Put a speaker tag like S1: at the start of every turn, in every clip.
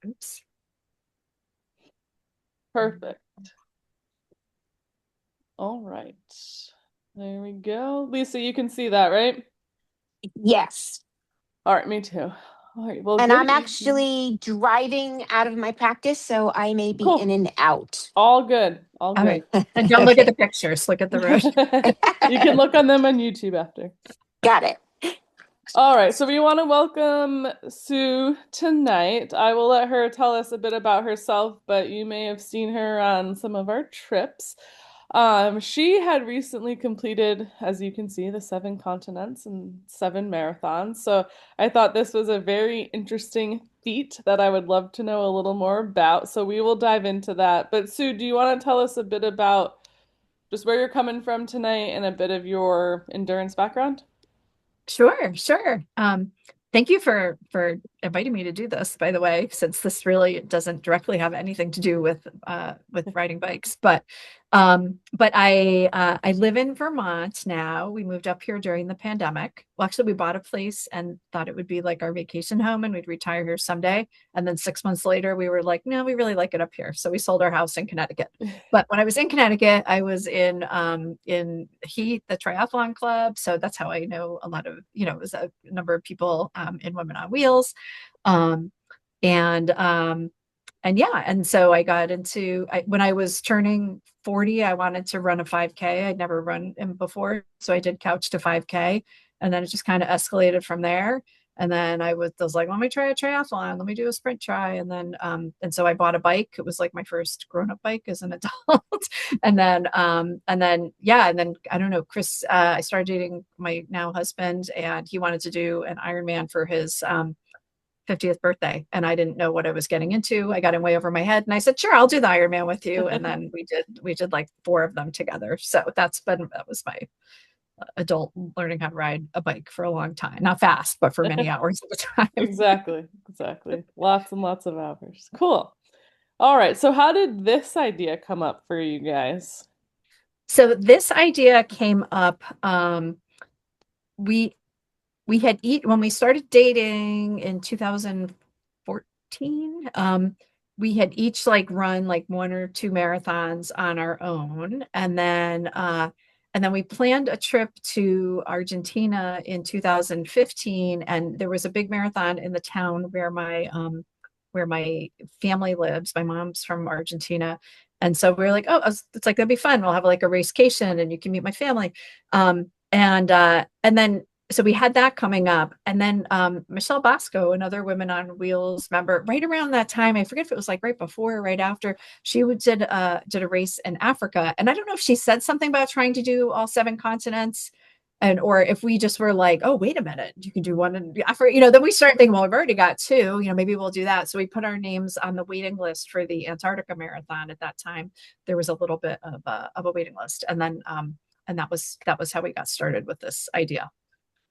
S1: Oops.
S2: Perfect. All right. There we go. Lisa, you can see that, right?
S1: Yes.
S2: All right, me too. All right. Well,
S1: And
S2: good
S1: I'm
S2: evening.
S1: actually driving out of my practice, so I may be in
S2: Cool.
S1: and out.
S2: All good. All
S1: All right.
S2: good.
S3: And don't look at
S1: Okay.
S3: the pictures, look at the road.
S2: You can look on them on YouTube after.
S1: Got it.
S2: All right, so we want to welcome Sue tonight. I will let her tell us a bit about herself, but you may have seen her on some of our trips. She had recently completed, as you can see, the 7 continents and 7 marathons. So I thought this was a very interesting feat that I would love to know a little more about. So we will dive into that. But Sue, do you want to tell us a bit about just where you're coming from tonight and a bit of your endurance background?
S3: Sure, sure. Thank you for inviting me to do this, by the way, since this really doesn't directly have anything to do with riding bikes. But I live in Vermont now. We moved up here during the pandemic. Well, actually, we bought a place and thought it would be like our vacation home and we'd retire here someday. And then 6 months later, we were like, no, we really like it up here. So we sold our house in Connecticut. But when I was in Connecticut, I was in Heat, the triathlon club. So that's how I know a lot of, it was a number of people in Women on Wheels. Um, and and yeah, and so I got into when I was turning 40, I wanted to run a 5K. I'd never run in before. So I did couch to 5K. And then it just kind of escalated from there. And then I was like, let me try a triathlon. Let me do a sprint try. And so I bought a bike. It was like my first grown-up bike as an adult. And then I don't know, Chris, I started dating my now husband and he wanted to do an Ironman for his 50th birthday. And I didn't know what I was getting into. I got in way over my head and I said, sure, I'll do the Ironman with you. And then we did like 4 of them together. So that was my adult learning how to ride a bike for a long time. Not fast, but for many hours at a time.
S2: Exactly, exactly. Lots and lots of hours. Cool. All right, so how did this idea come up for you guys?
S3: So this idea came up. We we had eat when we started dating in 2014. We had each like run like 1 or 2 marathons on our own, and then we planned a trip to Argentina in 2015, and there was a big marathon in the town where my family lives. My mom's from Argentina. And so we were like, oh, it's like that'd be fun. We'll have like a racecation and you can meet my family. And then so we had that coming up. And then Michelle Bosco, another Women on Wheels member, right around that time, I forget if it was like right before or right after, did a race in Africa. And I don't know if she said something about trying to do all 7 continents, and or if we just were like, oh, wait a minute, you can do one in Africa. Then we started thinking, well, we've already got two, maybe we'll do that. So we put our names on the waiting list for the Antarctica Marathon. At that time, there was a little bit of a waiting list. And that was how we got started with this idea.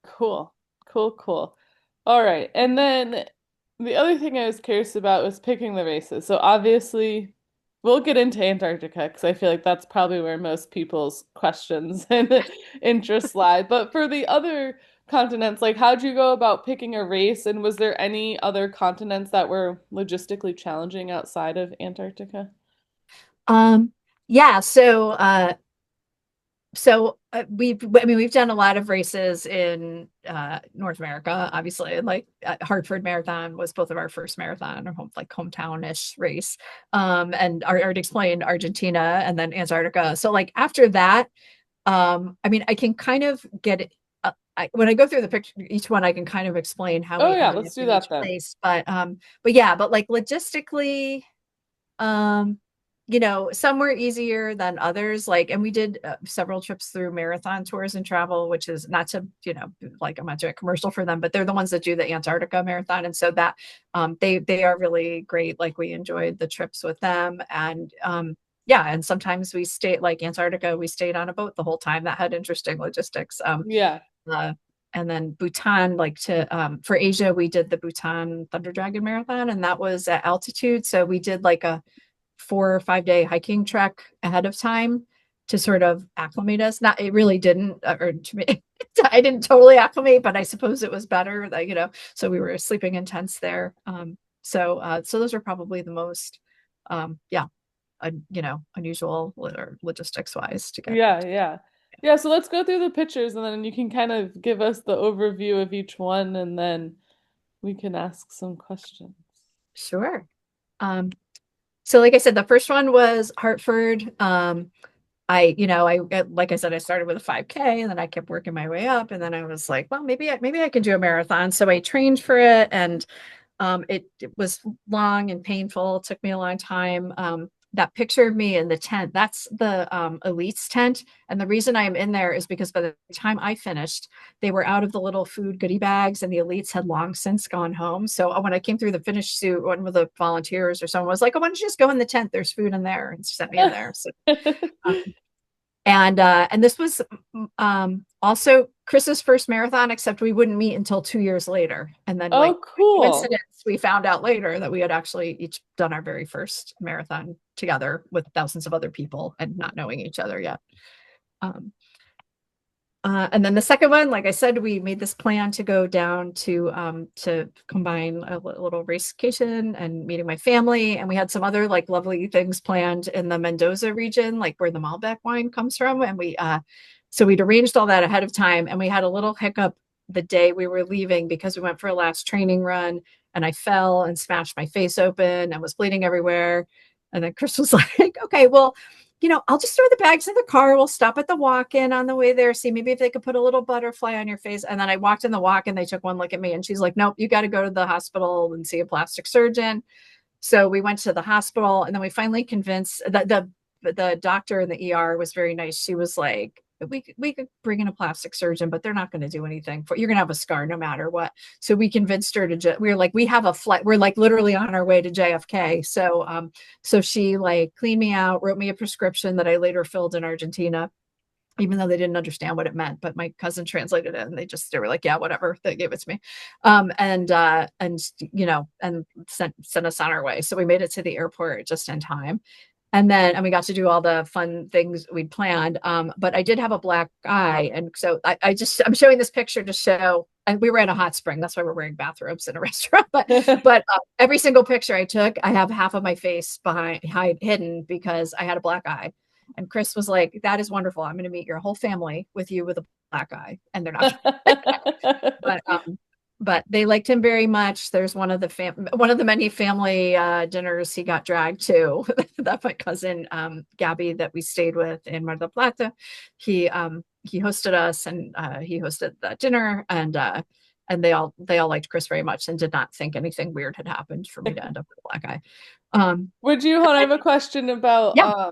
S2: Cool, cool, cool. All right, and then the other thing I was curious about was picking the races. So obviously, we'll get into Antarctica because I feel like that's probably where most people's questions and interests lie. But for the other continents, like how'd you go about picking a race, and was there any other continents that were logistically challenging outside of Antarctica?
S3: Um, yeah, we've done a lot of races in North America, obviously. And like Hartford Marathon was both of our first marathon, or hometown-ish race. And I already explained Argentina and then Antarctica. So like after that, I mean, I can kind of get it. When I go through the picture, each one, I can kind of explain how
S2: Oh
S3: we
S2: yeah,
S3: ended
S2: let's
S3: up
S2: do
S3: in each
S2: that then.
S3: place. But like logistically, um, some were easier than others. Like, and we did several trips through Marathon Tours and Travel, which is not to, like I'm not doing a commercial for them, but they're the ones that do the Antarctica Marathon. And so that they are really great. Like we enjoyed the trips with them. And yeah, and sometimes we stayed like Antarctica, we stayed on a boat the whole time. That had interesting logistics.
S2: Yeah.
S3: Uh, and then Bhutan, like to for Asia, we did the Bhutan Thunder Dragon Marathon, and that was at altitude. So we did like a 4 or 5 day hiking trek ahead of time to sort of acclimate us. Not, it really didn't, or to me, I didn't totally acclimate, but I suppose it was better that, so we were sleeping in tents there. So so those are probably the most unusual or logistics wise to get.
S2: Yeah, so let's go through the pictures and then you can kind of give us the overview of each one and then we can ask some questions.
S3: Sure. So like I said, the first one was Hartford. Like I said, I started with a 5K and then I kept working my way up. And then I was like, well, maybe I can do a marathon. So I trained for it, and it was long and painful. It took me a long time. That picture of me in the tent, that's the elites tent. And the reason I'm in there is because by the time I finished, they were out of the little food goodie bags and the elites had long since gone home. So when I came through the finish suit, one of the volunteers or someone was like, oh, why don't you just go in the tent? There's food in there, and sent me in there. So um, and this was also Chris's first marathon, except we wouldn't meet until 2 years later. And then, like,
S2: cool.
S3: coincidence, we found out later that we had actually each done our very first marathon together with thousands of other people and not knowing each other yet. And then the second one, like I said, we made this plan to go down to combine a little racecation and meeting my family. And we had some other like lovely things planned in the Mendoza region, like where the Malbec wine comes from. And so we'd arranged all that ahead of time. And we had a little hiccup the day we were leaving because we went for a last training run and I fell and smashed my face open and was bleeding everywhere. And then Chris was like, okay, well, I'll just throw the bags in the car. We'll stop at the walk-in on the way there. See maybe if they could put a little butterfly on your face. And then I walked in the walk-in. They took one look at me and she's like, nope, you got to go to the hospital and see a plastic surgeon. So we went to the hospital and then we finally convinced the doctor in the ER was very nice. She was like, we could bring in a plastic surgeon, but they're not going to do anything for you're going to have a scar no matter what. So we convinced her we were like, we have a flight. We're like literally on our way to JFK. So she like cleaned me out, wrote me a prescription that I later filled in Argentina, even though they didn't understand what it meant, but my cousin translated it and they were like, yeah, whatever. They gave it to me. And sent us on our way. So we made it to the airport just in time. And we got to do all the fun things we'd planned. But I did have a black eye. And so I'm showing this picture to show, and we were at a hot spring. That's why we're wearing bathrobes in a restaurant. But every single picture I took, I have half of my face hidden because I had a black eye. And Chris was like, that is wonderful. I'm going to meet your whole family with you with a black eye. And they're not. But they liked him very much. There's one of the many family dinners he got dragged to that my cousin Gabby that we stayed with in Mar del Plata. He hosted us and he hosted that dinner and they all liked Chris very much and did not think anything weird had happened for me to end up with a black eye.
S2: I have a question about
S3: yeah.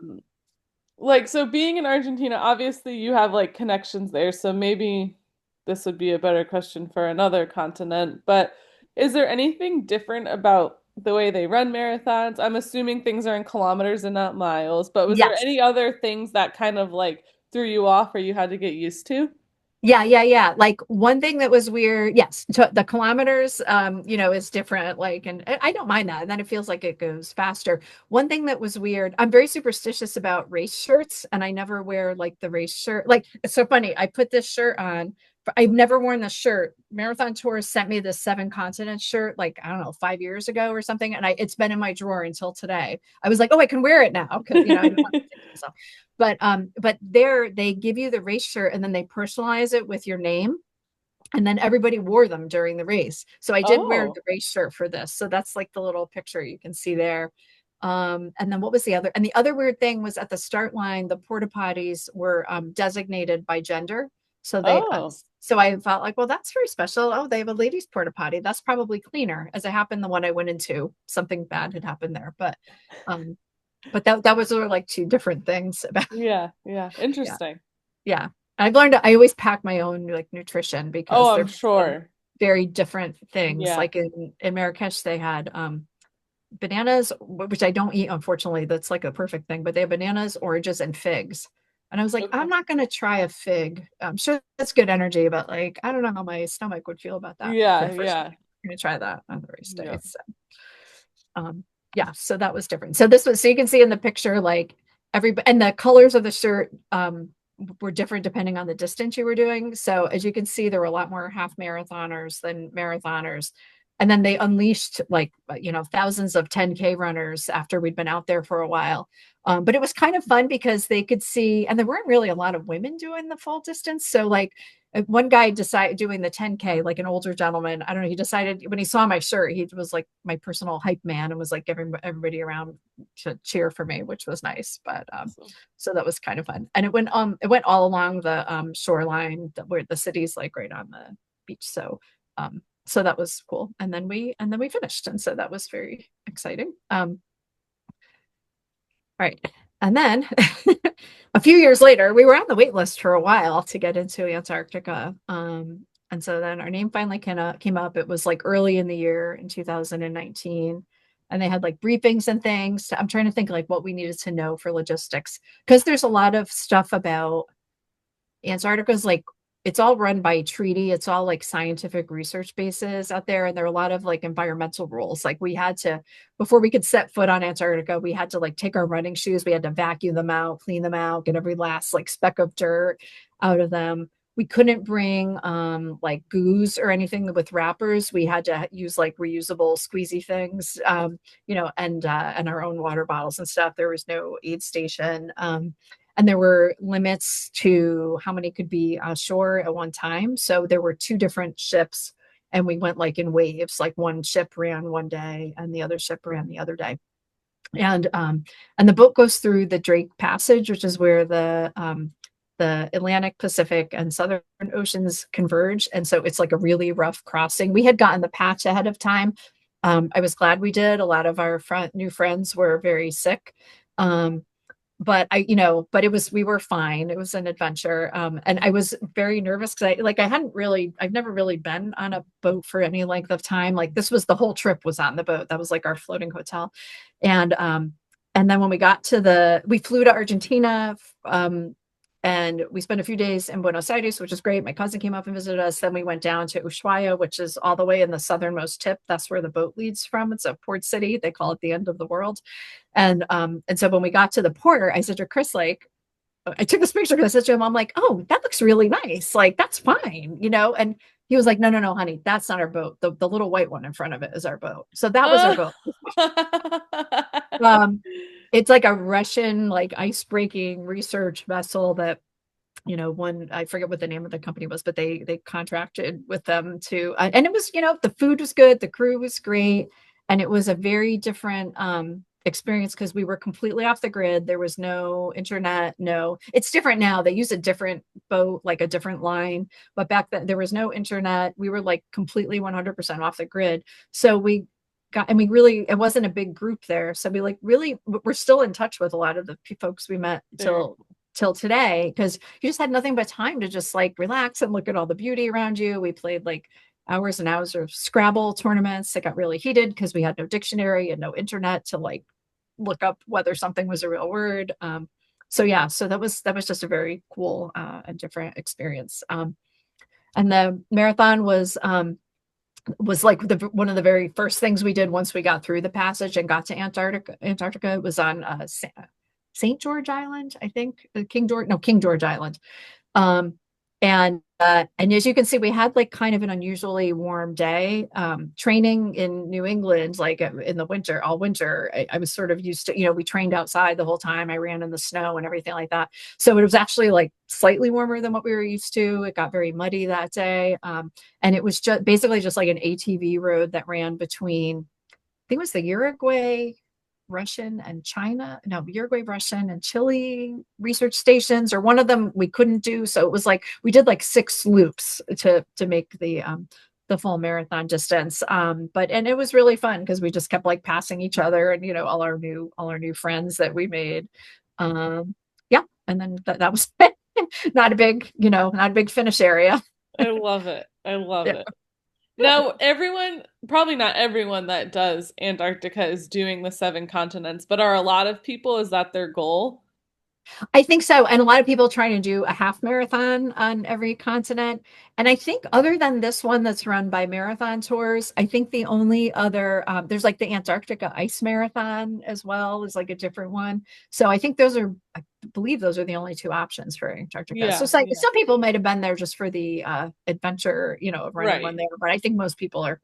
S2: so being in Argentina, obviously you have like connections there, so maybe this would be a better question for another continent, but is there anything different about the way they run marathons? I'm assuming things are in kilometers and not miles, but was there any other things that kind of like threw you off or you had to get used to?
S3: Yeah. Like one thing that was weird, yes, the kilometers, is different. Like, and I don't mind that. And then it feels like it goes faster. One thing that was weird, I'm very superstitious about race shirts, and I never wear like the race shirt. Like, it's so funny. I put this shirt on. I've never worn this shirt. Marathon Tours sent me this 7 Continents shirt, like, I don't know, 5 years ago or something. And it's been in my drawer until today. I was like, oh, I can wear it now. Cause I didn't want to take myself. But there they give you the race shirt and then they personalize it with your name. And then everybody wore them during the race. So I did wear the race shirt for this. So that's like the little picture you can see there. And then what was the other? And the other weird thing was at the start line, the porta potties were designated by gender. So so I felt like, well, that's very special. Oh, they have a ladies' porta potty. That's probably cleaner. As it happened, the one I went into, something bad had happened there. But that was sort of like 2 different things about.
S2: Yeah. Interesting.
S3: Yeah. I've learned I always pack my own like nutrition because
S2: I'm sure
S3: very different things.
S2: Yeah.
S3: Like in Marrakesh, they had bananas, which I don't eat, unfortunately. That's like a perfect thing, but they have bananas, oranges, and figs. And I was like, I'm not going to try a fig. I'm sure that's good energy, but like, I don't know how my stomach would feel about that.
S2: Yeah.
S3: I'm going to try that on the race day. So, so that was different. So so you can see in the picture, like and the colors of the shirt were different depending on the distance you were doing. So as you can see, there were a lot more half marathoners than marathoners. and then they unleashed like, thousands of 10K runners after we'd been out there for a while. But it was kind of fun because they could see, and there weren't really a lot of women doing the full distance. So like one guy decided doing the 10K, like an older gentleman, I don't know, he decided when he saw my shirt, he was like my personal hype man and was like giving everybody around to cheer for me, which was nice. But so that was kind of fun. And it went all along the shoreline where the city's like right on the beach. So that was cool. And then we finished. And so that was very exciting. Right. And then a few years later, we were on the wait list for a while to get into Antarctica. And so then our name finally came up. It was like early in the year in 2019. And they had like briefings and things. I'm trying to think like what we needed to know for logistics, because there's a lot of stuff about Antarctica's like, it's all run by treaty. It's all like scientific research bases out there. And there are a lot of like environmental rules. Like we had to, before we could set foot on Antarctica, we had to like take our running shoes. We had to vacuum them out, clean them out, get every last like speck of dirt out of them. We couldn't bring like goos or anything with wrappers. We had to use like reusable squeezy things, and our own water bottles and stuff. There was no aid station. And there were limits to how many could be ashore at one time. So there were 2 different ships, and we went like in waves. Like one ship ran one day, and the other ship ran the other day. And the boat goes through the Drake Passage, which is where the Atlantic, Pacific, and Southern Oceans converge. And so it's like a really rough crossing. We had gotten the patch ahead of time. I was glad we did. A lot of our new friends were very sick. But we were fine. It was an adventure. And I was very nervous because I've never really been on a boat for any length of time. Like this was the whole trip was on the boat. That was like our floating hotel. And then when we flew to Argentina, and we spent a few days in Buenos Aires, which is great. My cousin came up and visited us. Then we went down to Ushuaia, which is all the way in the southernmost tip. That's where the boat leads from. It's a port city. They call it the end of the world. And so when we got to the port, I said to Chris, like, I took this picture because I said to him, I'm like, oh, that looks really nice. Like, that's fine, And he was like, no, honey, that's not our boat. The little white one in front of it is our boat. So that was our boat. It's like a Russian, like ice-breaking research vessel that, I forget what the name of the company was, but they contracted with them to, and it was, the food was good, the crew was great, and it was a very different experience because we were completely off the grid. There was no internet. It's different now. They use a different boat, like a different line, but back then there was no internet. We were like completely 100% off the grid. So it wasn't a big group there. So we're still in touch with a lot of the folks we met till today, because you just had nothing but time to just like relax and look at all the beauty around you. We played like hours and hours of Scrabble tournaments that got really heated because we had no dictionary and no internet to like look up whether something was a real word. So that was just a very cool and different experience. And the marathon was like one of the very first things we did once we got through the passage and got to Antarctica. It was on St. George Island, I think. King George Island. And as you can see, we had like kind of an unusually warm day. Training in New England, like in the winter, all winter, I was sort of used to, we trained outside the whole time. I ran in the snow and everything like that. So it was actually like slightly warmer than what we were used to. It got very muddy that day. And it was basically just like an ATV road that ran between, I think it was the Uruguay, Russian and Chile research stations, or one of them we couldn't do. So it was like we did like 6 loops to make the full marathon distance. But it was really fun because we just kept like passing each other and all our new friends that we made. And then that was not a big finish area.
S2: I love it. It. Now, probably not everyone that does Antarctica is doing the 7 continents, but are a lot of people, is that their goal?
S3: I think so. And a lot of people trying to do a half marathon on every continent. And I think other than this one that's run by Marathon Tours, I think the only other, there's like the Antarctica Ice Marathon as well, is like a different one. So I think I believe those are the only 2 options for Antarctica. Yeah, so some people might have been there just for the adventure, of running one there. But I think most people are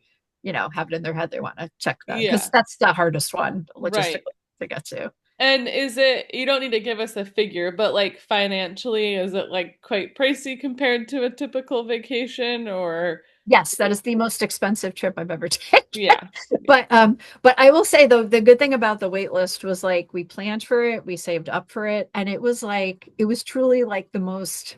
S3: have it in their head they want to check that,
S2: Yeah.
S3: because that's the hardest one
S2: Right.
S3: logistically to get to.
S2: And you don't need to give us a figure, but like financially, is it like quite pricey compared to a typical vacation, or?
S3: Yes, that is the most expensive trip I've ever taken.
S2: Yeah.
S3: But I will say though, the good thing about the wait list was like we planned for it, we saved up for it, and it was truly like the most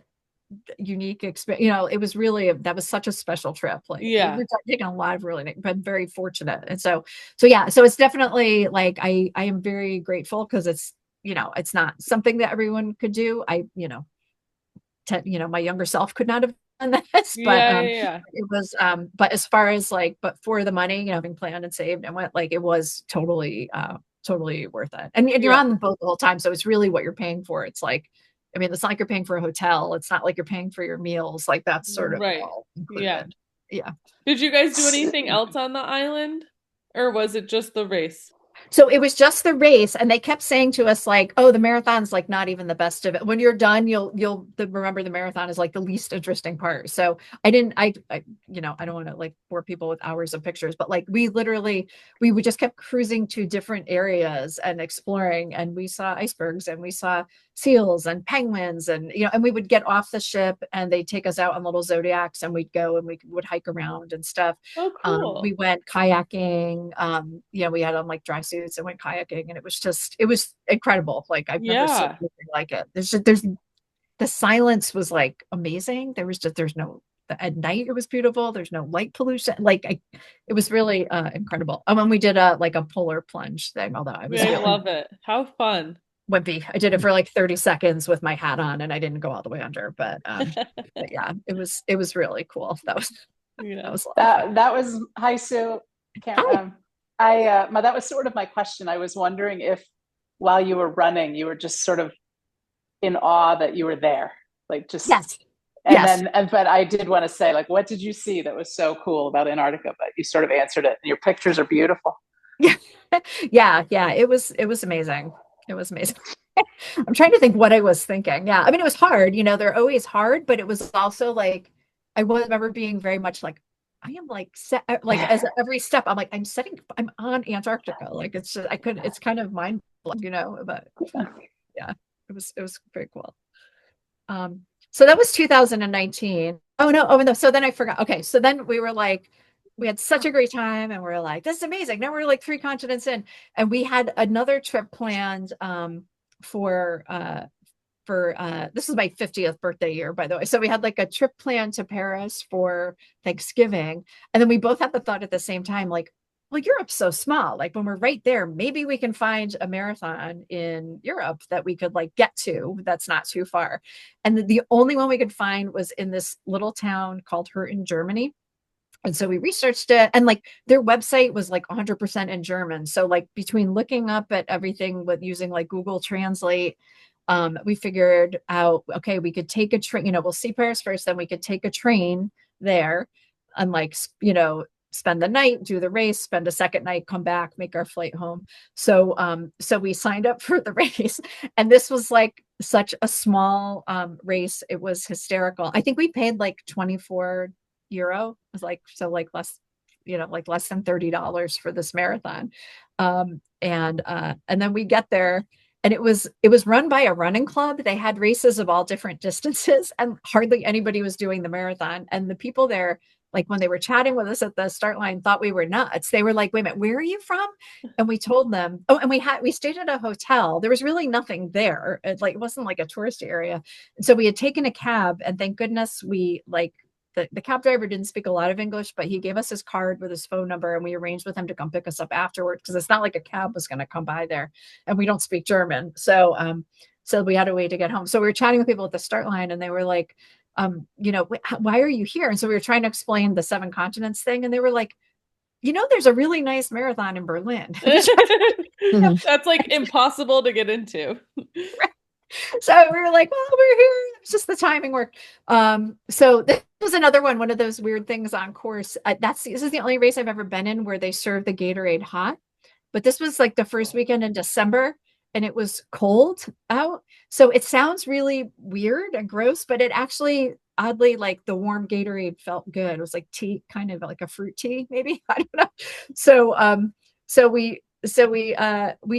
S3: unique experience. It was really that was such a special trip. Like
S2: Yeah.
S3: we've taken a lot of really, but very fortunate. And so yeah, so it's definitely like I am very grateful, because it's it's not something that everyone could do. My younger self could not have done this, but
S2: Yeah.
S3: it was but as far as but for the money, having planned and saved and went, like it was totally worth it. And you're
S2: Yeah.
S3: on the boat the whole time, so it's really what you're paying for. It's like, I mean, it's not like you're paying for a hotel. It's not like you're paying for your meals. Like that's sort of
S2: Right.
S3: all
S2: Yeah.
S3: included. Yeah.
S2: Did you guys do anything else on the island, or was it just the race?
S3: So it was just the race, and they kept saying to us like, "Oh, the marathon's like not even the best of it. When you're done, you'll remember the marathon is like the least interesting part." So I didn't, I don't want to like bore people with hours of pictures, but like we would just kept cruising to different areas and exploring, and we saw icebergs and we saw seals and penguins, and and we would get off the ship and they'd take us out on little Zodiacs, and we'd go and we would hike around and stuff.
S2: Oh, cool.
S3: We went kayaking. We had on like dry suits and went kayaking, and it was incredible. Like I've never seen anything like it. There's the silence was like amazing. There's no, at night it was beautiful. There's no light pollution. It was really incredible. And when we did a polar plunge thing, although I
S2: love it. How fun.
S3: Wimpy. I did it for like 30 seconds with my hat on, and I didn't go all the way under, but yeah, it was really cool. That was
S4: that was hi Sue. That was sort of my question. I was wondering if while you were running, you were just sort of in awe that you were there, like just
S3: yes.
S4: And
S3: yes.
S4: then, but I did want to say, like, what did you see that was so cool about Antarctica? But you sort of answered it. Your pictures are beautiful.
S3: Yeah. It was amazing. It was amazing. I'm trying to think what I was thinking. Yeah. I mean, it was hard, they're always hard, but it was also like, I remember being very much like, I am like set, like as every step, I'm like, I'm on Antarctica. Like it's just, it's kind of mind blowing, but yeah, it was very cool. So that was 2019. Oh no. So then I forgot. Okay. So then we were like, we had such a great time, and we're like, this is amazing. Now we're like 3 continents in, and we had another trip planned for this is my 50th birthday year, by the way. So we had like a trip planned to Paris for Thanksgiving, and then we both had the thought at the same time, like, well, Europe's so small. Like when we're right there, maybe we can find a marathon in Europe that we could like get to. That's not too far. And the only one we could find was in this little town called Hürten, Germany. And so we researched it, and like their website was like 100% in German. So like between looking up at everything with using like Google Translate, we figured out, okay, we could take a train, we'll see Paris first, then we could take a train there and like, spend the night, do the race, spend a second night, come back, make our flight home. So we signed up for the race, and this was like such a small race. It was hysterical. I think we paid like 24 euro. It was like, so like less, like less than $30 for this marathon. And then we get there, and it was run by a running club. They had races of all different distances, and hardly anybody was doing the marathon. And the people there, like when they were chatting with us at the start line, thought we were nuts. They were like, wait a minute, where are you from? And we told them, and we stayed at a hotel. There was really nothing there. It wasn't like a tourist area. And so we had taken a cab, and thank goodness we the cab driver didn't speak a lot of English, but he gave us his card with his phone number, and we arranged with him to come pick us up afterward, because it's not like a cab was going to come by there, and we don't speak German. So we had a way to get home. So we were chatting with people at the start line, and they were like, why are you here? And so we were trying to explain the 7 continents thing, and they were like, there's a really nice marathon in Berlin.
S2: That's like impossible to get into.
S3: So we were like, well, we're here. It's just the timing worked. So this was another one of those weird things on course. This is the only race I've ever been in where they serve the Gatorade hot. But this was like the first weekend in December, and it was cold out. So it sounds really weird and gross, but it actually, oddly, like the warm Gatorade felt good. It was like tea, kind of like a fruit tea, maybe. I don't know. So we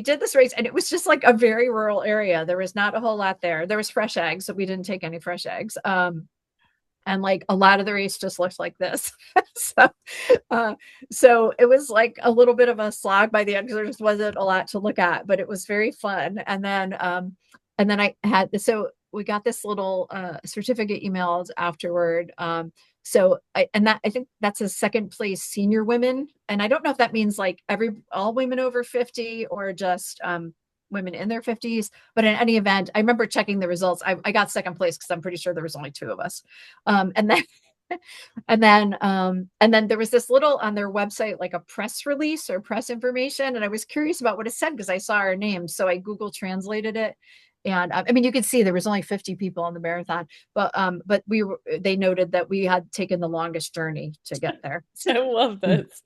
S3: did this race, and it was just like a very rural area. There was not a whole lot there. There was fresh eggs, so we didn't take any fresh eggs. And like a lot of the race just looked like this. so uh so it was like a little bit of a slog by the end because there just wasn't a lot to look at, but it was very fun. And then I had, so we got this little certificate emailed afterward. I think that's a second place senior women, and I don't know if that means like all women over 50 or just women in their 50s, but in any event, I remember checking the results. I got second place because I'm pretty sure there was only two of us. And then and then there was this little on their website, like a press release or press information. And I was curious about what it said because I saw our name. So I Google translated it. And I mean, you could see there was only 50 people on the marathon, but they noted that we had taken the longest journey to get there.
S2: I love this.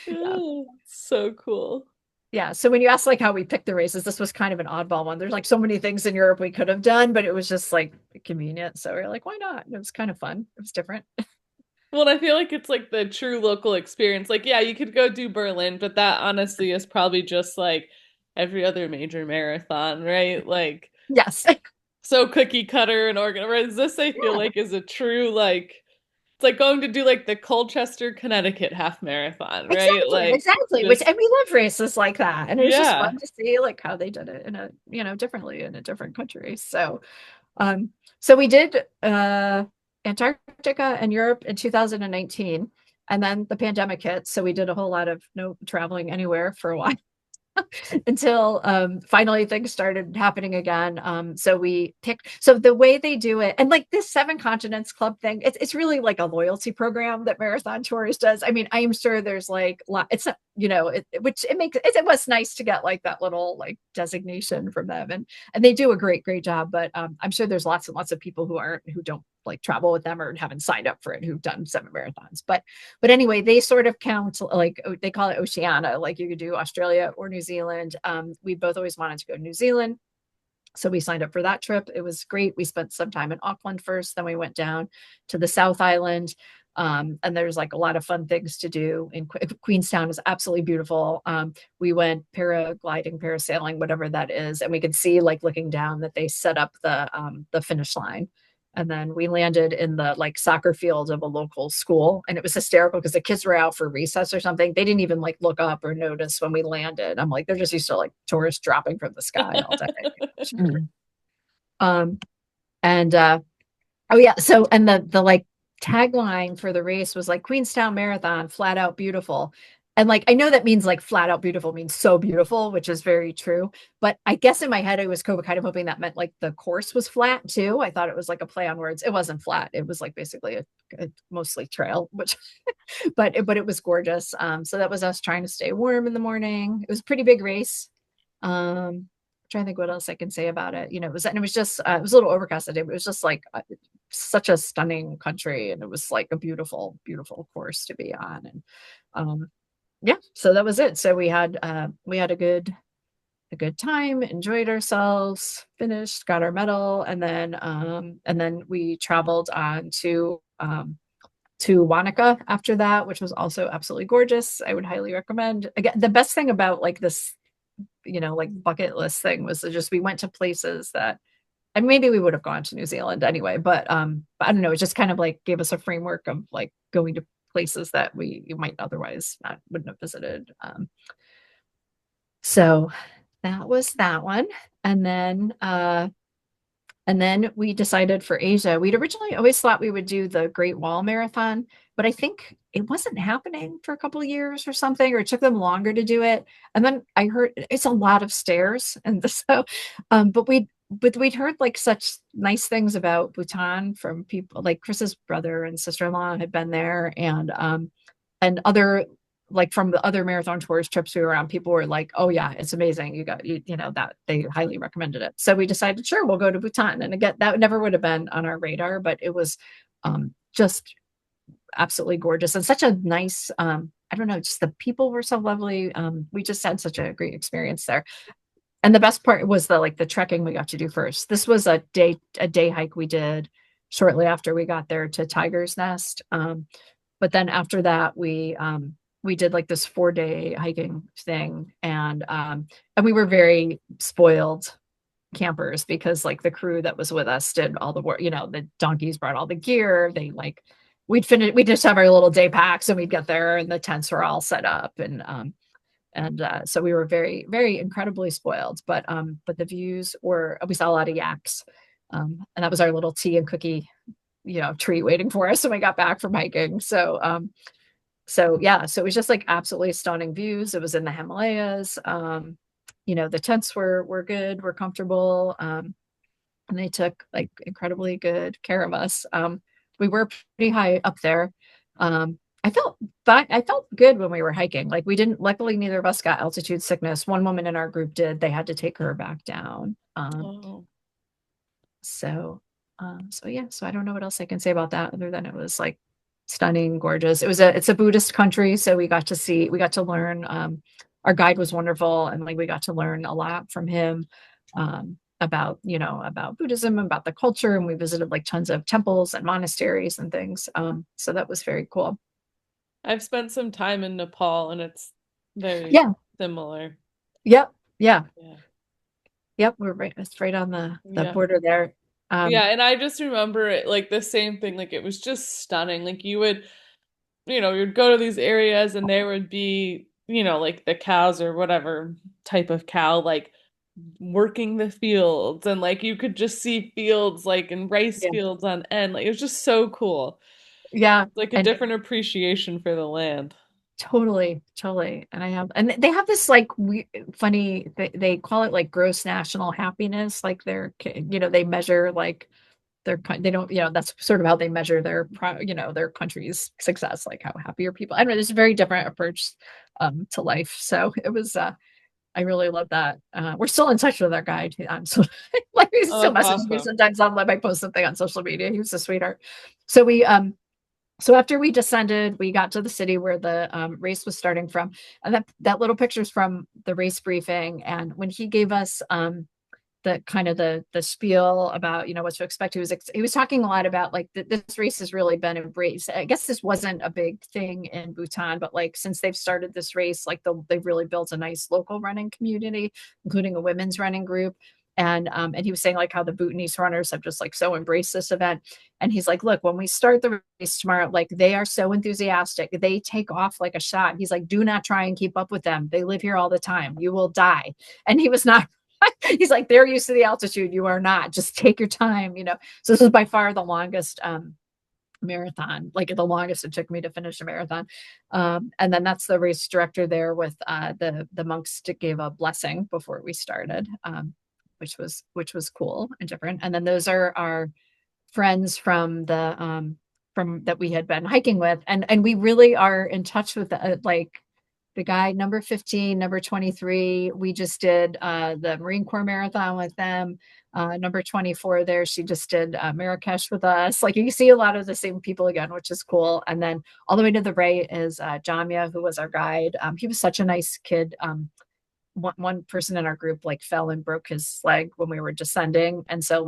S3: Yeah.
S2: Oh, so cool.
S3: Yeah. So when you ask like how we picked the races, this was kind of an oddball one. There's like so many things in Europe we could have done, but it was just like convenient. So we are like, why not? And it was kind of fun. It was different.
S2: Well, I feel like it's like the true local experience. Like, yeah, you could go do Berlin, but that honestly is probably just like every other major marathon, right? Like,
S3: Yes.
S2: so cookie cutter and organized. Whereas this, I feel
S3: Yeah.
S2: like, is a true like, it's like going to do like the Colchester, Connecticut half marathon, right?
S3: Exactly.
S2: Like,
S3: Exactly.
S2: just,
S3: And we love races like that. And it was just
S2: yeah.
S3: fun to see like how they did it in a, differently in a different country. So we did Antarctica and Europe in 2019, and then the pandemic hit. So we did a whole lot of no traveling anywhere for a while. Until finally things started happening again. So the way they do it, and like this Seven Continents Club thing, it's really like a loyalty program that Marathon Tours does. I mean, I am sure there's like it's it was nice to get like that little like designation from them, and they do a great job. But I'm sure there's lots and lots of people who don't like travel with them or haven't signed up for it who've done 7 marathons. But anyway, they sort of count, like they call it Oceania, like you could do Australia or New Zealand. We both always wanted to go to New Zealand, so we signed up for that trip. It was great. We spent some time in Auckland first, then we went down to the South Island. And there's like a lot of fun things to do in Queenstown is absolutely beautiful. We went paragliding, parasailing, whatever that is, and we could see, like looking down, that they set up the finish line. And then we landed in the like soccer field of a local school, and it was hysterical because the kids were out for recess or something. They didn't even like look up or notice when we landed. I'm like, they're just used to like tourists dropping from the sky all day. Oh yeah. So, and the like tagline for the race was like Queenstown Marathon, flat out beautiful. And like, I know that means like flat out beautiful means so beautiful, which is very true. But I guess in my head, I was kind of hoping that meant like the course was flat too. I thought it was like a play on words. It wasn't flat. It was like basically a mostly trail, which, but it was gorgeous. So that was us trying to stay warm in the morning. It was a pretty big race. Trying to think what else I can say about it. It was just, it was a little overcast today, but it was just like such a stunning country. And it was like a beautiful, beautiful course to be on. And, yeah, so that was it. So we had a good time, enjoyed ourselves, finished, got our medal, and then we traveled on to Wanaka after that, which was also absolutely gorgeous. I would highly recommend. Again, the best thing about like this, like bucket list thing was we went to places that, and maybe we would have gone to New Zealand anyway, but I don't know, it just kind of like gave us a framework of like going to places that you might otherwise wouldn't have visited. So that was that one. And then we decided for Asia. We'd originally always thought we would do the Great Wall Marathon, but I think it wasn't happening for a couple of years or something, or it took them longer to do it. And then I heard it's a lot of stairs. And so, but we'd heard like such nice things about Bhutan from people like Chris's brother and sister-in-law had been there, and other, like from the other Marathon Tours trips we were on, people were like, oh yeah, it's amazing. That they highly recommended it. So we decided, sure, we'll go to Bhutan. And again, that never would have been on our radar, but it was just absolutely gorgeous and such a nice, I don't know, just the people were so lovely. We just had such a great experience there. And the best part was the trekking we got to do first. This was a day hike we did shortly after we got there to Tiger's Nest. But then after that, we did like this 4-day hiking thing, and we were very spoiled campers because like the crew that was with us did all the work. The donkeys brought all the gear. They like we'd just have our little day packs, and we'd get there and the tents were all set up, and so we were very, very incredibly spoiled. But the views we saw a lot of yaks, and that was our little tea and cookie treat waiting for us when we got back from hiking. So yeah, so it was just like absolutely stunning views. It was in the Himalayas. The tents were good, were comfortable, and they took like incredibly good care of us. We were pretty high up there. I felt good when we were hiking. Like luckily neither of us got altitude sickness. One woman in our group did. They had to take her back down.
S2: Oh.
S3: So yeah, so I don't know what else I can say about that other than it was like stunning, gorgeous. It's a Buddhist country, so we got to learn. Our guide was wonderful, and like we got to learn a lot from him about Buddhism, about the culture, and we visited like tons of temples and monasteries and things. So that was very cool.
S2: I've spent some time in Nepal, and it's very similar.
S3: Yep. Yeah.
S2: Yeah.
S3: Yep. It's right on the
S2: Yeah.
S3: border there.
S2: Yeah, and I just remember it like the same thing. Like it was just stunning. Like you'd go to these areas and there would be, like the cows or whatever type of cow, like working the fields, and like you could just see fields like in rice fields on end. Like it was just so cool.
S3: Yeah.
S2: Like a different appreciation for the land.
S3: Totally. And they have this like funny, they call it like gross national happiness. Like they measure like they don't, that's sort of how they measure their country's success. Like how happy are people? I don't know. There's a very different approach to life. So it was, I really love that. We're still in touch with our guide. So like he still messages me sometimes. I might post something on social media. He was a sweetheart. So so after we descended, we got to the city where the race was starting from, and that little picture's from the race briefing. And when he gave us the kind of the spiel about what to expect, he was talking a lot about like this race has really been embraced. I guess this wasn't a big thing in Bhutan, but like since they've started this race, like they've really built a nice local running community, including a women's running group. And he was saying like how the Bhutanese runners have just like so embraced this event. And he's like, look, when we start the race tomorrow, like they are so enthusiastic. They take off like a shot. He's like, do not try and keep up with them. They live here all the time. You will die. And he was not, he's like, they're used to the altitude. You are not. Just take your time, So this is by far the longest marathon, like the longest it took me to finish a marathon. And then that's the race director there with the monks gave a blessing before we started. Which was cool and different. And then those are our friends from that we had been hiking with, and we really are in touch with the guy number 15, number 23. We just did the Marine Corps marathon with them. Number 24 there, she just did Marrakesh with us. Like you see a lot of the same people again, which is cool. And then all the way to the right is Jamia, who was our guide. He was such a nice kid. One person in our group like fell and broke his leg when we were descending, and so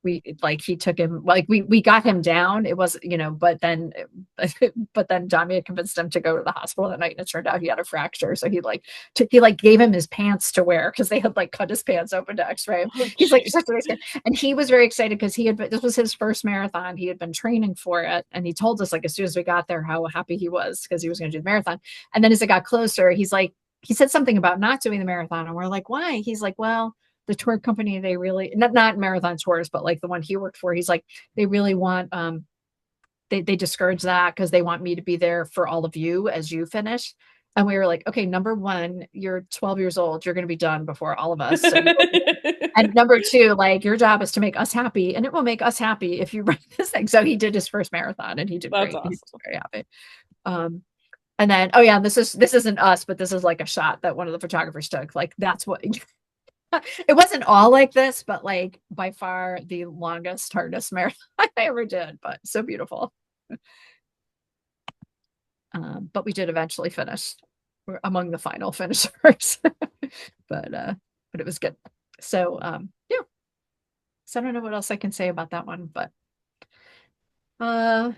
S3: he took him, like we got him down. It was but then Jamia convinced him to go to the hospital that night, and it turned out he had a fracture. So he gave him his pants to wear because they had like cut his pants open to x-ray him. He's like such a nice guy. And he was very excited because this was his first marathon. He had been training for it, and he told us like as soon as we got there how happy he was because he was going to do the marathon. And then as it got closer, he said something about not doing the marathon, and we're like, why? He's like, well, the tour company, they really not marathon tours, but like the one he worked for, he's like, they really want they discourage that because they want me to be there for all of you as you finish. And we were like, okay, number one, you're 12 years old, you're going to be done before all of us. And number two, like your job is to make us happy, and it will make us happy if you run this thing. So he did his first marathon, and he did great.
S2: Awesome.
S3: He was very happy. And then, oh yeah, this isn't us, but this is like a shot that one of the photographers took. Like that's what it wasn't all like this, but like by far the longest, hardest marathon I ever did, but so beautiful. But we did eventually finish. We're among the final finishers, but it was good. So yeah. So I don't know what else I can say about that one, but Uh,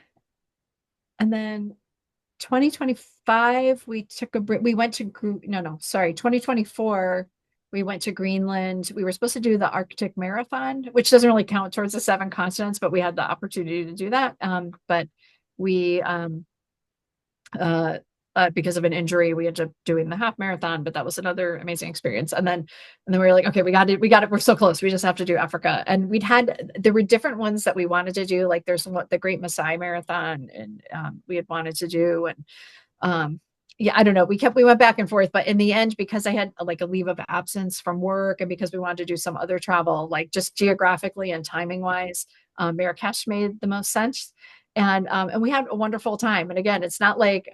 S3: and then 2025, we took we went to, no, no, sorry, 2024, we went to Greenland. We were supposed to do the Arctic Marathon, which doesn't really count towards the 7 continents, but we had the opportunity to do that. But we, because of an injury, we ended up doing the half marathon, but that was another amazing experience. And then we were like, okay, we got it. We're so close. We just have to do Africa. And there were different ones that we wanted to do. Like there's the Great Maasai Marathon, and we had wanted to do, and yeah, I don't know. We went back and forth, but in the end, because I had like a leave of absence from work, and because we wanted to do some other travel, like just geographically and timing wise, Marrakesh made the most sense. And we had a wonderful time. And again, it's not like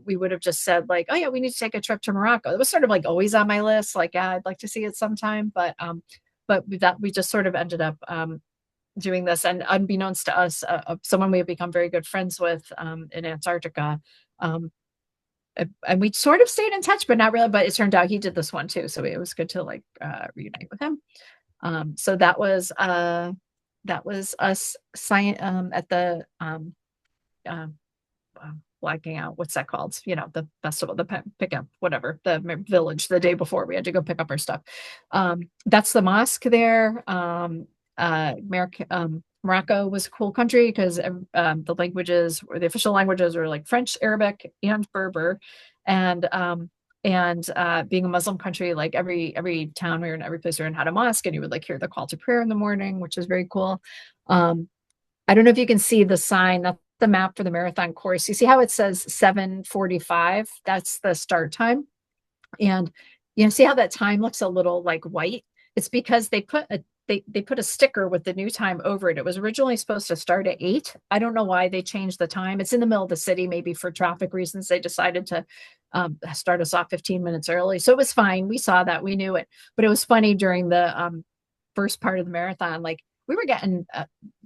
S3: we would have just said like, oh yeah, we need to take a trip to Morocco. It was sort of like always on my list. Like, yeah, I'd like to see it sometime, but we just sort of ended up doing this. And unbeknownst to us, someone we have become very good friends with in Antarctica. And we sort of stayed in touch, but not really. But it turned out he did this one too, so it was good to like reunite with him. So that was us at the blacking out. What's that called? You know, the festival, the pickup, whatever, the village. The day before, we had to go pick up our stuff. That's the mosque there. Morocco was a cool country because the languages, or the official languages, were like French, Arabic, and Berber. And being a Muslim country, like every town we were in, every place we were in had a mosque, and you would like hear the call to prayer in the morning, which is very cool. I don't know if you can see the sign. That's the map for the marathon course. You see how it says 7:45? That's the start time. And you know, see how that time looks a little like white? It's because they put a sticker with the new time over it. It was originally supposed to start at 8. I don't know why they changed the time. It's in the middle of the city, maybe for traffic reasons. They decided to start us off 15 minutes early. So it was fine. We saw that, we knew it. But it was funny during the first part of the marathon, like we were getting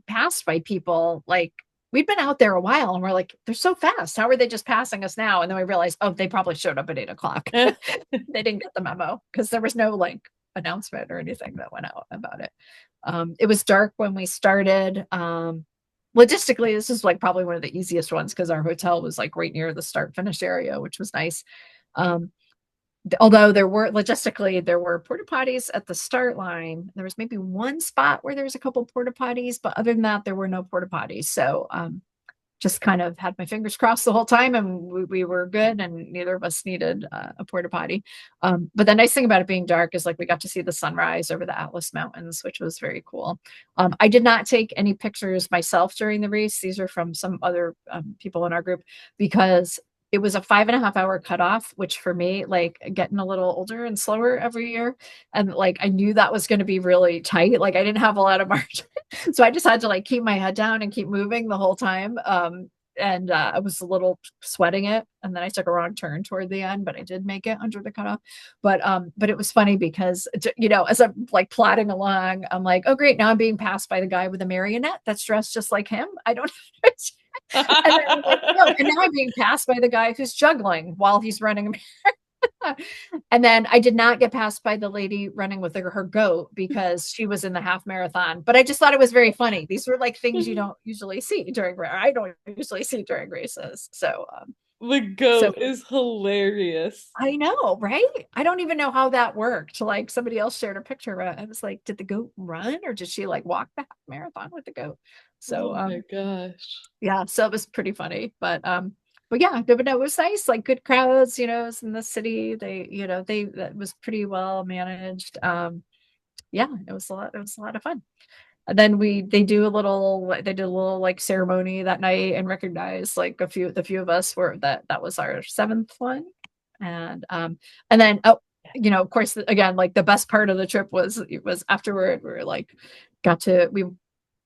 S3: passed by people. Like we'd been out there a while, and we're like, they're so fast. How are they just passing us now? And then we realized, oh, they probably showed up at 8 o'clock. They didn't get the memo because there was no like announcement or anything that went out about it. It was dark when we started. Logistically, this is like probably one of the easiest ones because our hotel was like right near the start finish area, which was nice. Although there were porta potties at the start line. There was maybe one spot where there was a couple porta potties, but other than that, there were no porta potties. So just kind of had my fingers crossed the whole time, and we were good, and neither of us needed a porta potty. But the nice thing about it being dark is like we got to see the sunrise over the Atlas Mountains, which was very cool. I did not take any pictures myself during the race. These are from some other people in our group, because it was a 5.5 hour cutoff, which for me, like getting a little older and slower every year, and like I knew that was going to be really tight. Like I didn't have a lot of margin. So I just had to like keep my head down and keep moving the whole time. And I was a little sweating it, and then I took a wrong turn toward the end, but I did make it under the cutoff. But it was funny because, you know, as I'm like plodding along, I'm like, oh great, now I'm being passed by the guy with a marionette that's dressed just like him. I don't and, then, like, no, and now I'm being passed by the guy who's juggling while he's running. And then I did not get passed by the lady running with her goat because she was in the half marathon. But I just thought it was very funny. These were like things you don't usually see I don't usually see during races. So
S2: the goat is hilarious.
S3: I know, right? I don't even know how that worked. Like somebody else shared a picture. I was like, did the goat run, or did she like walk the half marathon with the goat? So
S2: oh my gosh.
S3: Yeah, so it was pretty funny. But yeah, it was nice, like good crowds, you know, it was in the city. That was pretty well managed. Yeah, it was a lot of fun. And then they did a little like ceremony that night and recognized like the few of us were that was our 7th one. And then you know, of course, again, like the best part of the trip was afterward. We were like we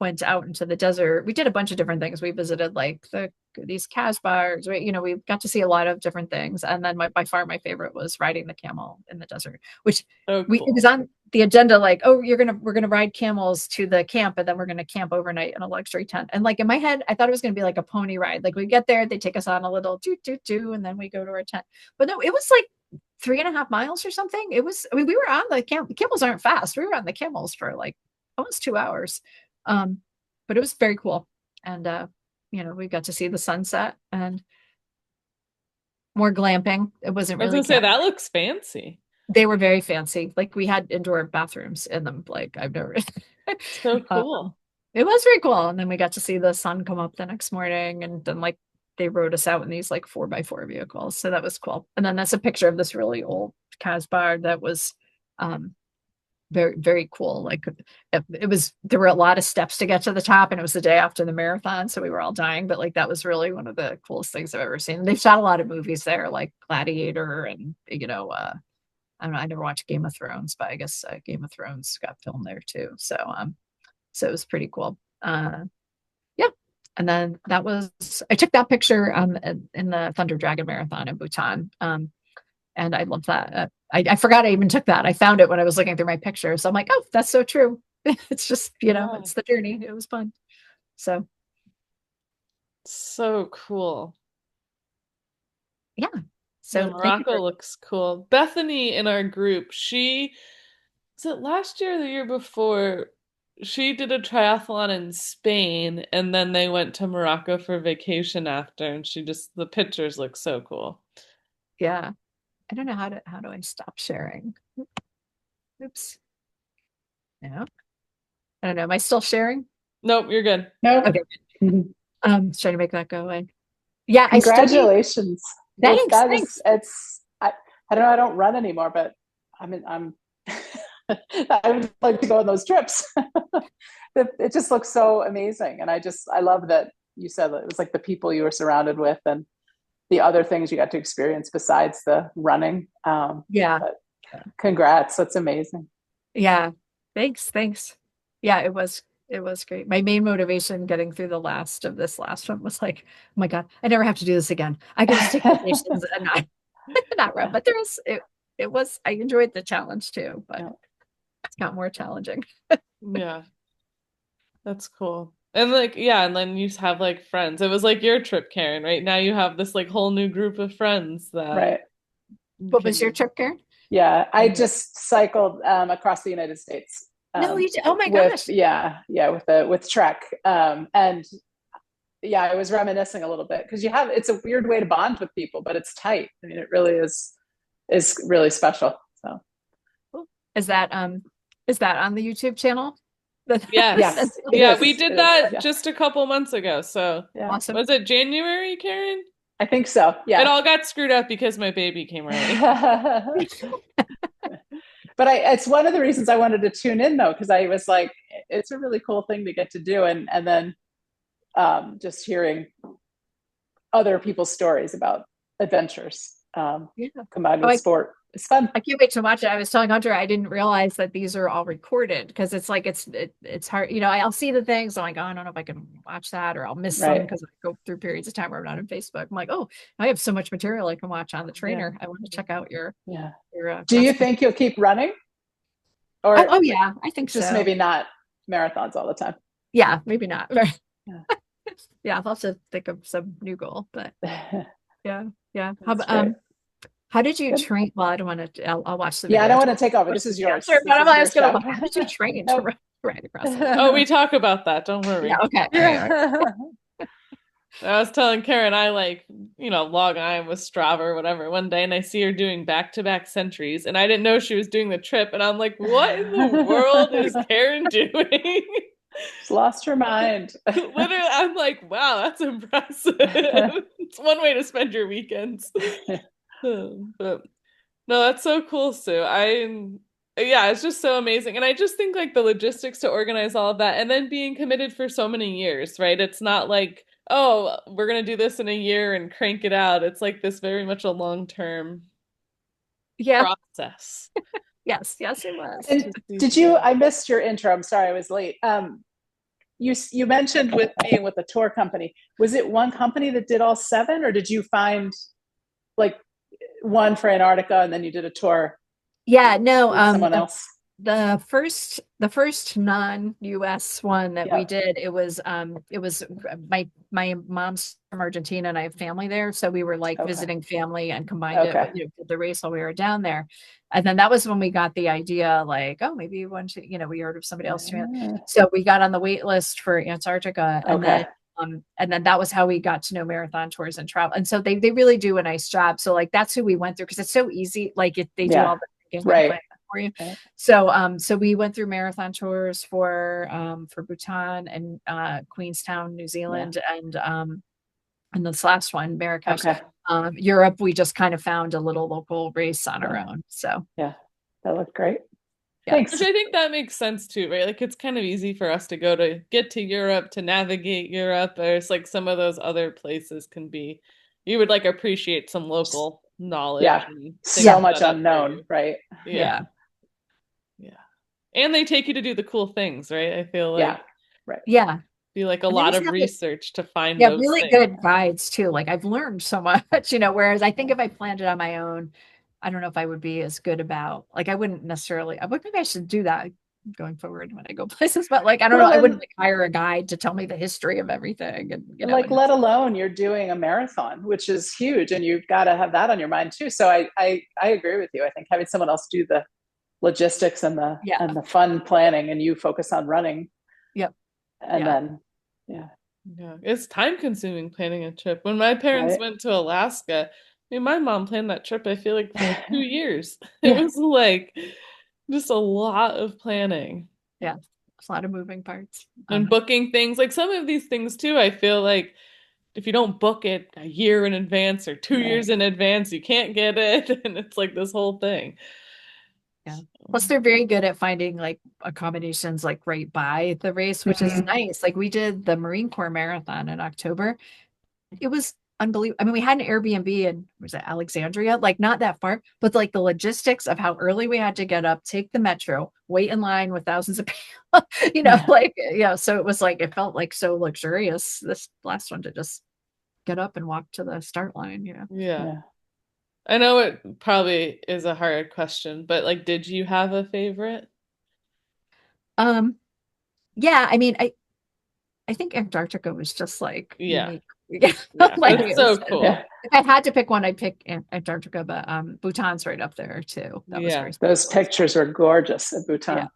S3: went out into the desert. We did a bunch of different things. We visited like these Casbahs, right? You know, we got to see a lot of different things. And then by far my favorite was riding the camel in the desert, which
S2: cool.
S3: It was on the agenda. Like, oh, we're going to ride camels to the camp, and then we're going to camp overnight in a luxury tent. And like in my head, I thought it was going to be like a pony ride. Like we get there, they take us on a little and then we go to our tent. But no, it was like 3.5 miles or something. It was, I mean, we were on the camels aren't fast. We were on the camels for like almost 2 hours. But it was very cool. and we got to see the sunset and more glamping. It wasn't
S2: I was
S3: really
S2: gonna say
S3: camping.
S2: that looks fancy.
S3: They were very fancy. Like we had indoor bathrooms in them. Like I've never.
S2: So cool.
S3: It was very cool. And then we got to see the sun come up the next morning, and then like they rode us out in these like 4x4 vehicles. So that was cool. And then that's a picture of this really old Casbah that was very, very cool. Like there were a lot of steps to get to the top, and it was the day after the marathon, so we were all dying. But like that was really one of the coolest things I've ever seen. And they've shot a lot of movies there, like Gladiator, and I don't know, I never watched Game of Thrones, but I guess Game of Thrones got filmed there too. So it was pretty cool. Yeah. And then I took that picture in the Thunder Dragon Marathon in Bhutan. And I love that. I forgot I even took that. I found it when I was looking through my pictures. So I'm like, oh, that's so true. It's just,
S2: Yeah.
S3: it's the journey. It was fun. So
S2: cool.
S3: yeah.
S2: So
S3: So
S2: Morocco looks cool. Bethany in our group, was it last year or the year before? She did a triathlon in Spain, and then they went to Morocco for vacation after, and the pictures look so cool.
S3: yeah. I don't know how do I stop sharing? Oops. No. I don't know. Am I still sharing?
S2: Nope, you're good.
S4: No.
S3: Okay. Trying to make that go away. Yeah, I still
S4: Congratulations.
S3: Thanks.
S4: I don't know, I don't run anymore, but I'm I would like to go on those trips. It just looks so amazing. And I love that you said that it was like the people you were surrounded with and the other things you got to experience besides the running.
S3: Yeah.
S4: Congrats. That's amazing.
S3: Yeah. Thanks. Yeah, it was great. My main motivation getting through the last one was like, oh my God, I never have to do this again. I can just take vacations and not run. But I enjoyed the challenge too, but it's got more challenging.
S2: Yeah. That's cool. And and then you have like friends. It was like your trip, Karen, right? Now you have this like whole new group of friends that
S4: Right.
S3: What was your trip, Karen?
S4: Yeah, I just cycled across the United States.
S3: No, you did. Oh my gosh.
S4: With Trek. And yeah, I was reminiscing a little bit because it's a weird way to bond with people, but it's tight. I mean, it really is really special. So
S3: is that on the YouTube channel?
S2: Yes.
S4: Yeah,
S2: we did that just a couple months ago. So
S3: awesome.
S2: Was it January, Karen?
S4: I think so. Yeah.
S2: It all got screwed up because my baby came early.
S4: But it's one of the reasons I wanted to tune in though, because I was like, it's a really cool thing to get to do. And then just hearing other people's stories about adventures combined with sport. It's fun.
S3: I can't wait to watch it. I was telling Hunter, I didn't realize that these are all recorded because it's like it's hard. I'll see the things. I'm like, oh, I don't know if I can watch that, or I'll miss some because I go through periods of time where I'm not on Facebook. I'm like, oh, I have so much material I can watch on the trainer. I want to check out your.
S4: Do you think you'll keep running? Or
S3: oh yeah, I think
S4: just maybe not marathons all the time.
S3: Yeah, maybe not. Yeah, I'll have to think of some new goal, but yeah. How did you train? Well, I don't want to. I'll watch the video.
S4: Yeah, I don't want to take over. This is yours.
S3: Sure, but I was going to. How did you train to ride across?
S2: Oh, we talk about that. Don't worry.
S3: Yeah, okay.
S2: I was telling Karen, I log on with Strava or whatever one day, and I see her doing back-to-back centuries, and I didn't know she was doing the trip, and I'm like, what in the world is Karen doing?
S4: She's lost her mind.
S2: Literally, I'm like, wow, that's impressive. It's one way to spend your weekends. But no, that's so cool, Sue. It's just so amazing. And I just think like the logistics to organize all of that and then being committed for so many years, right? It's not like, oh, we're going to do this in a year and crank it out. It's like this very much a long-term process.
S3: Yes, it was.
S4: And I missed your intro. I'm sorry I was late. You mentioned with being with the tour company. Was it one company that did all 7, or did you find like one for Antarctica and then you did a tour?
S3: Yeah, no,
S4: someone else.
S3: The first non-US one that we did, it was my mom's from Argentina and I have family there, so we were like visiting family and combined it with the race while we were down there. And then that was when we got the idea, like, oh, maybe we heard of somebody else doing it. So we got on the wait list for Antarctica, and then And then that was how we got to know Marathon Tours and Travel. And so they really do a nice job. So like that's who we went through because it's so easy. Like they do all the thinking and
S4: Right.
S3: planning for you.
S4: Right.
S3: So we went through Marathon Tours for Bhutan and Queenstown, New Zealand, and this last one, Marrakesh.
S4: Okay.
S3: Europe, we just kind of found a little local race on our
S4: Yeah.
S3: own. So
S4: Yeah, that looked great.
S3: Yeah.
S4: Thanks.
S2: Which I think that makes sense too, right? Like it's kind of easy for us to get to Europe, to navigate Europe. Or it's like some of those other places can be, you would like appreciate some local knowledge.
S4: Yeah.
S2: And
S4: So
S2: things
S4: much
S2: set up for
S4: unknown,
S2: you.
S4: right?
S2: Yeah. Yeah. And they take you to do the cool things, right? I feel like
S4: Yeah. Right.
S3: yeah.
S2: be like a
S3: And they
S2: lot
S3: just
S2: of
S3: have
S2: research to find
S3: Yeah,
S2: those
S3: really
S2: things.
S3: good guides too. Like I've learned so much, whereas I think if I planned it on my own, I don't know if I would be as good about, like, I wouldn't necessarily, maybe I should do that going forward when I go places, but like, I don't know, I wouldn't like hire a guide to tell me the history of everything. And,
S4: like, let alone you're doing a marathon, which is huge. And you've got to have that on your mind too. So I agree with you. I think having someone else do the logistics and the fun planning and you focus on running.
S3: Yep.
S4: And then,
S2: Yeah, it's time consuming planning a trip. When my parents went to Alaska, I mean, my mom planned that trip, I feel like, for like 2 years. It was like just a lot of planning.
S3: Yeah, a lot of moving parts.
S2: And booking things. Like some of these things too, I feel like if you don't book it a year in advance or 2 years in advance, you can't get it. And it's like this whole thing.
S3: Yeah. Plus, they're very good at finding like accommodations like right by the race, which is nice. Like we did the Marine Corps Marathon in October. It was unbelievable. I mean, we had an Airbnb in, was it Alexandria? Like not that far, but like the logistics of how early we had to get up, take the metro, wait in line with thousands of people, so it was like, it felt like so luxurious, this last one, to just get up and walk to the start line,
S2: Yeah. I know it probably is a hard question, but like, did you have a favorite?
S3: Yeah, I mean, I think Antarctica was just like unique.
S2: Like, it's so cool.
S3: If I had to pick one, I'd pick Antarctica, but Bhutan's right up there too. That was very
S4: those pictures are gorgeous at Bhutan.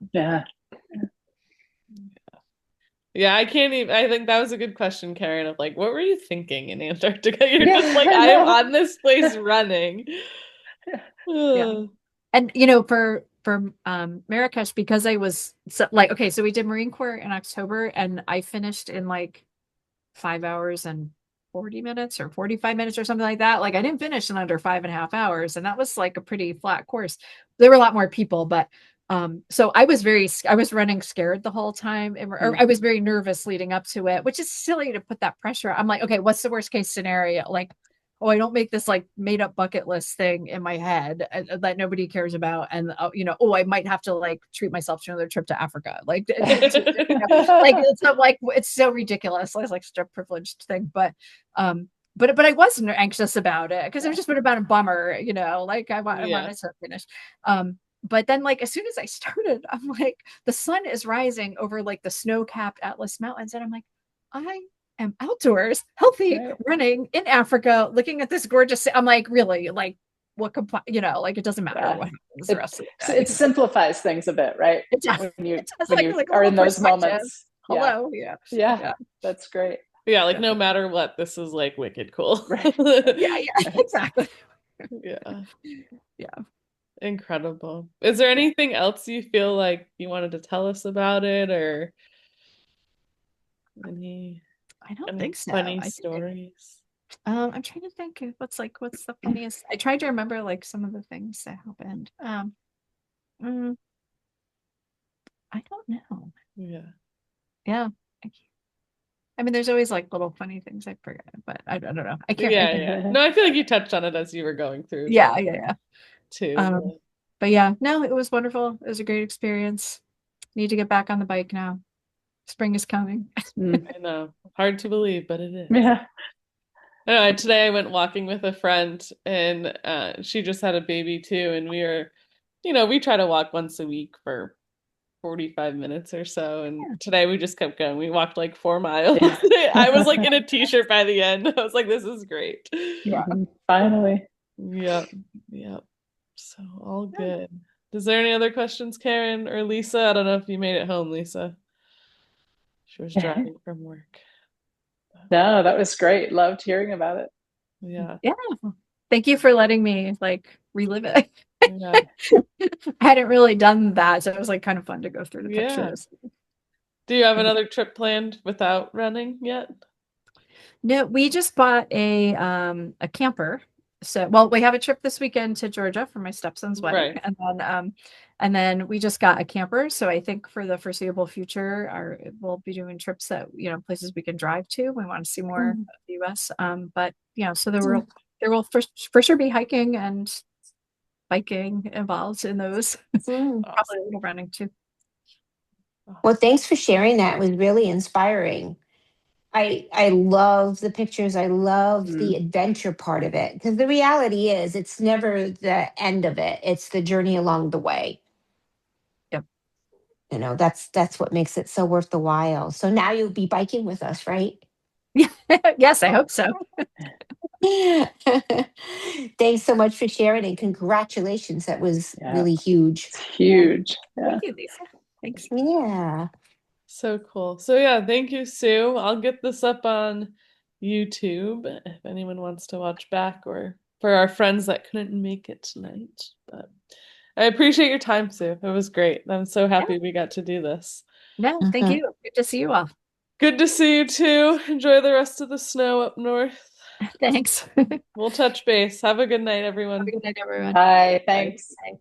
S2: I can't even, I think that was a good question, Karen, of like, what were you thinking in Antarctica? You're just like, I am on this place running.
S3: And for Marrakesh, because I was so we did Marine Corps in October and I finished in like 5 hours and 40 minutes or 45 minutes or something like that. Like I didn't finish in under 5.5 hours. And that was like a pretty flat course. There were a lot more people, but so I was running scared the whole time, or I was very nervous leading up to it, which is silly to put that pressure. I'm like, okay, what's the worst case scenario? Like, oh, I don't make this like made up bucket list thing in my head that nobody cares about. And, I might have to like treat myself to another trip to Africa. Like, it's so ridiculous. It's like such a privileged thing, but I wasn't anxious about it because it was just been about a bummer, like I wanted to finish. But then like, as soon as I started, I'm like, the sun is rising over like the snow-capped Atlas Mountains. And I'm like, I am outdoors, healthy, running in Africa, looking at this gorgeous. I'm like, really, like, what like it doesn't matter what happens the rest of the day.
S4: It simplifies things a bit, right?
S3: It does.
S4: When you
S3: Like
S4: are in those moments.
S3: Hello,
S4: yeah, that's great.
S2: Yeah, like no matter what, this is like wicked cool.
S3: Yeah, exactly.
S2: Yeah. Incredible. Is there anything else you feel like you wanted to tell us about it, or any?
S3: I don't think so.
S2: Funny stories.
S3: I'm trying to think of what's the funniest. I tried to remember like some of the things that happened. I don't know. Yeah. I mean, there's always like little funny things I forget, but I don't know. I can't.
S2: No, I feel like you touched on it as you were going through. Too.
S3: But yeah, no, it was wonderful. It was a great experience. Need to get back on the bike now. Spring is coming.
S2: I know. Hard to believe, but it is.
S4: Yeah.
S2: I know, today I went walking with a friend and she just had a baby too. And we try to walk once a week for 45 minutes or so. And today we just kept going. We walked like 4 miles. I was like in a t-shirt by the end. I was like, this is great.
S3: Yeah.
S4: Finally.
S2: Yep. So all good. Is there any other questions, Karen or Lisa? I don't know if you made it home, Lisa. She was driving from work.
S4: No, that was great. Loved hearing about it.
S2: Yeah.
S3: Yeah. Thank you for letting me like relive it.
S2: Yeah.
S3: I hadn't really done that, so it was like kind of fun to go through the
S2: Yeah.
S3: pictures.
S2: Do you have another trip planned without running yet?
S3: No, we just bought a camper. So, well, we have a trip this weekend to Georgia for my stepson's wedding,
S2: Right.
S3: and then we just got a camper. So I think for the foreseeable future, we'll be doing trips that, places we can drive to. We want to see more of the US. But so there will for sure be hiking and biking involved in those.
S1: Mm.
S3: Probably a little running too.
S1: Well, thanks for sharing that. It was really inspiring. I love the pictures. I love the adventure part of it, because the reality is it's never the end of it. It's the journey along the way.
S3: Yep.
S1: That's what makes it so worth the while. So now you'll be biking with us, right?
S3: Yeah. Yes, I hope so.
S1: Thanks so much for sharing, and congratulations. That was
S4: Yeah.
S1: really huge.
S4: It's huge. Yeah.
S3: Thank you, Lisa. Thanks.
S1: Yeah.
S2: So cool. So yeah, thank you, Sue. I'll get this up on YouTube if anyone wants to watch back, or for our friends that couldn't make it tonight. But I appreciate your time, Sue. It was great. I'm so happy we got to do this.
S3: No, thank
S1: Mhm.
S3: you. Good to see you all.
S2: Good to see you too. Enjoy the rest of the snow up north.
S3: Thanks.
S2: We'll touch base. Have a good night,
S3: Have
S2: everyone.
S3: a good night, everyone.
S4: Hi, thanks.
S3: Bye.